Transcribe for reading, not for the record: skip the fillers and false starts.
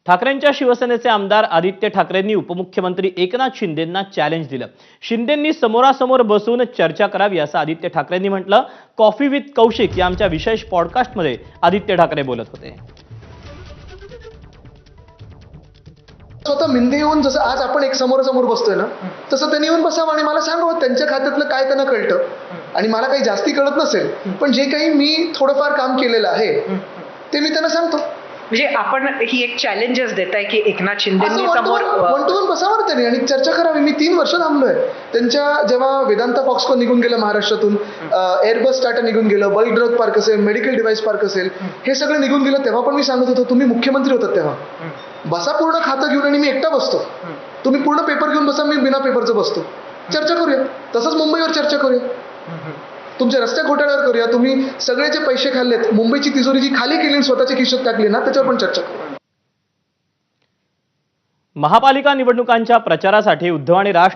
ठाकरेंच्या शिवसेनेचे आमदार आदित्य ठाकरेंनी उपमुख्यमंत्री एकनाथ शिंदेंना चॅलेंज दिलं। शिंदेंनी समोरासमोर बसून चर्चा करावी असं आदित्य ठाकरेंनी म्हटलं। कॉफी विथ कौशिक या आमच्या विशेष पॉडकास्टमध्ये आदित्य ठाकरे बोलत होते। स्वतः मिंदे येऊन जसं आज आपण एक समोरासमोर बसतोय ना, तसं त्यांनी येऊन बसावं आणि मला सांगावं त्यांच्या खात्यातलं काय त्यांना कळतं आणि मला काही जास्ती कळत नसेल, पण जे काही मी थोडंफार काम केलेलं आहे ते मी त्यांना सांगतो। म्हणजे आपण ही एक चॅलेंजेस देत आहे की एकनाथ शिंदेंनी समोर वन टू वन बसावं त्यांनी आणि चर्चा करावी। मी 3 वर्ष थांबलोय त्यांच्या, जेव्हा वेदांता फॉक्सकॉन निघून गेलं महाराष्ट्रातून, एअरबस टाटा निघून गेलं, बर्ड ड्रग पार्क असेल, मेडिकल डिव्हाइस पार्क असेल, हे सगळं निघून गेलं, तेव्हा पण मी सांगत होतो तुम्ही मुख्यमंत्री होतात तेव्हा बसा पूर्ण खातं घेऊन आणि मी एकटा बसतो, तुम्ही पूर्ण पेपर घेऊन बसा, मी बिना पेपरचं बसतो, चर्चा करूया। तसंच मुंबईवर चर्चा करूया, तुमच्या रस्त्या घोटाळ्यावर करूया, तुम्ही सगळे जे पैसे खाल्लेत, मुंबईची तिजोरी जी खाली केली आणि स्वतःच्या खिशात टाकली ना, त्याच्यावर पण चर्चा करूया। महापालिका निवडणुकांच्या प्रचारासाठी उद्धव आणि राज